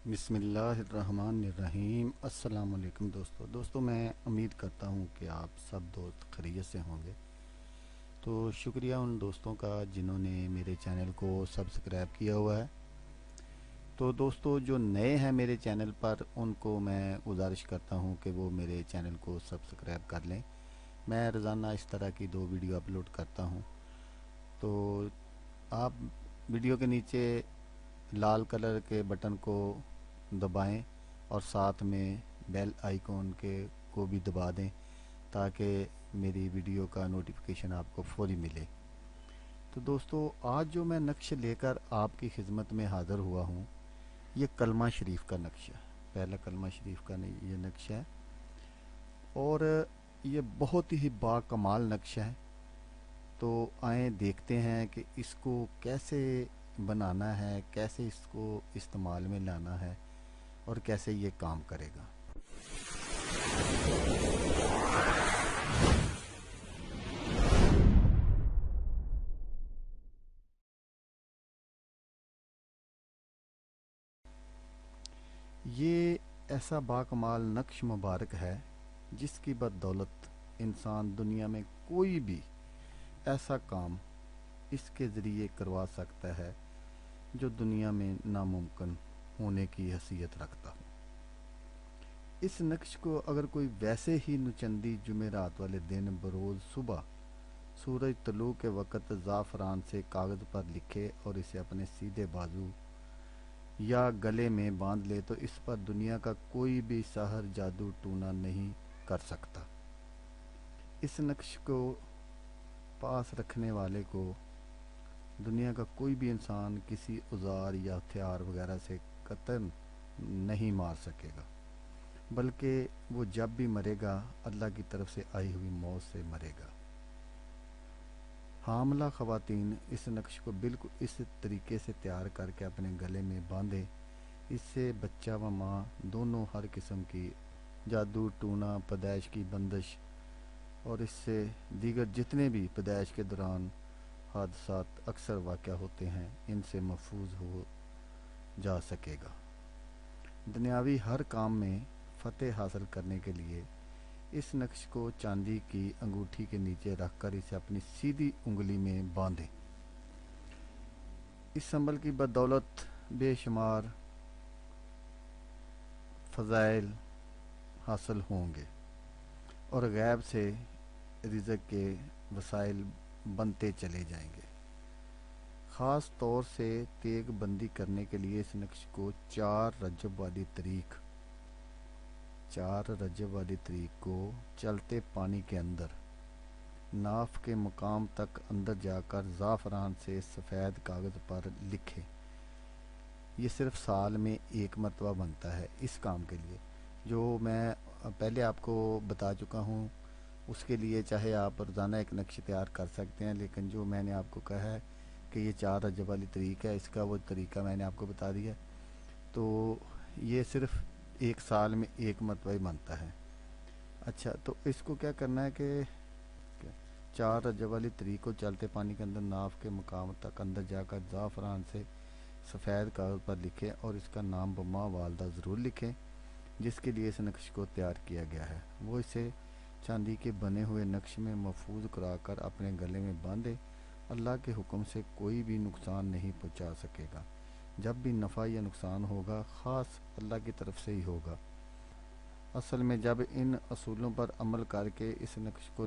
बिस्मिल्लाहिर्रहमानिर्रहीम। अस्सलाम वालेकुम दोस्तों मैं उम्मीद करता हूँ कि आप सब दोस्त खैरियत से होंगे। तो शुक्रिया उन दोस्तों का जिन्होंने मेरे चैनल को सब्सक्राइब किया हुआ है। तो दोस्तों जो नए हैं मेरे चैनल पर, उनको मैं गुजारिश करता हूँ कि वो मेरे चैनल को सब्सक्राइब कर लें। मैं रोज़ाना इस तरह की 2 वीडियो अपलोड करता हूँ। तो आप वीडियो के नीचे लाल कलर के बटन को दबाएं और साथ में बेल आइकॉन के को भी दबा दें ताकि मेरी वीडियो का नोटिफिकेशन आपको फौरी मिले। तो दोस्तों आज जो मैं नक्श लेकर आपकी खिदमत में हाज़िर हुआ हूँ, ये कलमा शरीफ का नक्शा, पहला कलमा शरीफ का ये नक्शा है और ये बहुत ही बाकमाल नक्शा है। तो आए देखते हैं कि इसको कैसे बनाना है, कैसे इसको इस्तेमाल में लाना है और कैसे ये काम करेगा। ये ऐसा बाकमाल नक्श मुबारक है जिसकी बदौलत इंसान दुनिया में कोई भी ऐसा काम इसके ज़रिए करवा सकता है जो दुनिया में नामुमकिन होने की हैसियत रखता हो। इस नक्श को अगर कोई वैसे ही नुचंदी जुमेरात वाले दिन बरोज़ सुबह सूरज तलू के वक़्त ज़ाफ़रान से कागज़ पर लिखे और इसे अपने सीधे बाजू या गले में बांध ले तो इस पर दुनिया का कोई भी साहर जादू टूना नहीं कर सकता। इस नक्श को पास रखने वाले को दुनिया का कोई भी इंसान किसी औजार या हथियार वगैरह से कतल नहीं मार सकेगा, बल्कि वो जब भी मरेगा अल्लाह की तरफ से आई हुई मौत से मरेगा। हामला ख़वातीन इस नक्श को बिल्कुल इस तरीके से तैयार करके अपने गले में बांधे। इससे बच्चा व माँ दोनों हर किस्म की जादू टूना, पैदाइश की बंदिश और इससे दीगर जितने भी पैदाइश के दौरान हादसात अक्सर वाक़या होते हैं, इनसे महफूज हो जा सकेगा। दुनियावी हर काम में फ़तेह हासिल करने के लिए इस नक्श को चांदी की अंगूठी के नीचे रखकर इसे अपनी सीधी उंगली में बांधें। इस संबल की बदौलत बेशुमार फ़ज़ाइल हासिल होंगे और गैब से रिज़्क़ के वसाइल बनते चले जाएंगे। ख़ास तौर से तेग बंदी करने के लिए इस नक्श को 4 रजब वाली तरीक को चलते पानी के अंदर नाफ के मकाम तक अंदर जाकर ज़ाफ़रान से सफ़ेद कागज़ पर लिखे। ये सिर्फ साल में 1 मरतबा बनता है इस काम के लिए, जो मैं पहले आपको बता चुका हूँ। उसके लिए चाहे आप रोज़ाना एक नक्श तैयार कर सकते हैं, लेकिन जो मैंने आपको कहा है कि ये 4 रजब वाली तरीक है, इसका वो तरीका मैंने आपको बता दिया। तो ये सिर्फ 1 साल में 1 मरतबा ही बनता है। अच्छा, तो इसको क्या करना है कि 4 रजब वाली तरीक को चलते पानी के अंदर नाफ के मकाम तक अंदर जाकर ज़ाफ़रान से सफ़ेद कागज़ पर लिखें और इसका नाम बम्मा वालदा ज़रूर लिखें जिसके लिए इस नक्श को तैयार किया गया है। वो इसे चांदी के बने हुए नक्श में महफूज कराकर अपने गले में बांधे। अल्लाह के हुक्म से कोई भी नुकसान नहीं पहुंचा सकेगा। जब भी नफ़ा या नुकसान होगा ख़ास अल्लाह की तरफ से ही होगा। असल में जब इन असूलों पर अमल करके इस नक्श को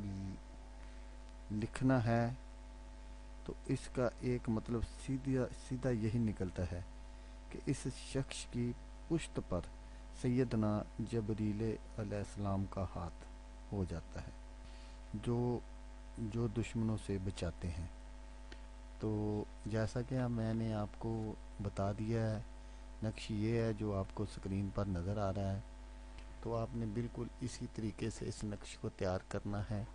लिखना है तो इसका एक मतलब सीधा यही निकलता है कि इस शख्स की पुश्त पर सैयदना जबरील अलैहिस्सलाम का हाथ हो जाता है जो दुश्मनों से बचाते हैं। तो जैसा कि मैंने आपको बता दिया है, नक्श ये है जो आपको स्क्रीन पर नज़र आ रहा है। तो आपने बिल्कुल इसी तरीके से इस नक्श को तैयार करना है।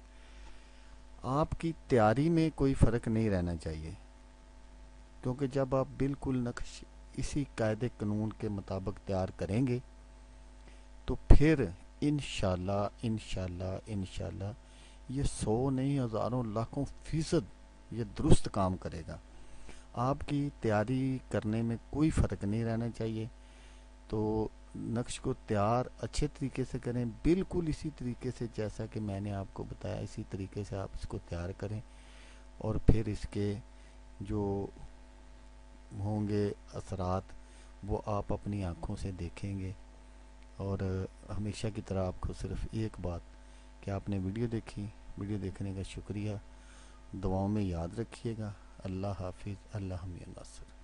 आपकी तैयारी में कोई फ़र्क नहीं रहना चाहिए, क्योंकि जब आप बिल्कुल नक्श इसी कायदे कानून के मुताबिक तैयार करेंगे तो फिर इंशाल्लाह ये 100 नहीं हज़ारों लाखों फ़ीसद ये दुरुस्त काम करेगा। आपकी तैयारी करने में कोई फ़र्क नहीं रहना चाहिए। تو نقش کو تیار اچھے طریقے سے کریں، بالکل اسی طریقے سے جیسا کہ میں نے آپ کو بتایا، اسی طریقے سے آپ اس کو تیار کریں، اور پھر اس کے جو ہوں گے اثرات وہ آپ اپنی آنکھوں سے دیکھیں گے۔ اور ہمیشہ کی طرح آپ کو صرف ایک بات کہ آپ نے ویڈیو دیکھی، ویڈیو دیکھنے کا شکریہ، دعاؤں میں یاد رکھیے گا۔ اللہ حافظ، اللہ حمی ناصر۔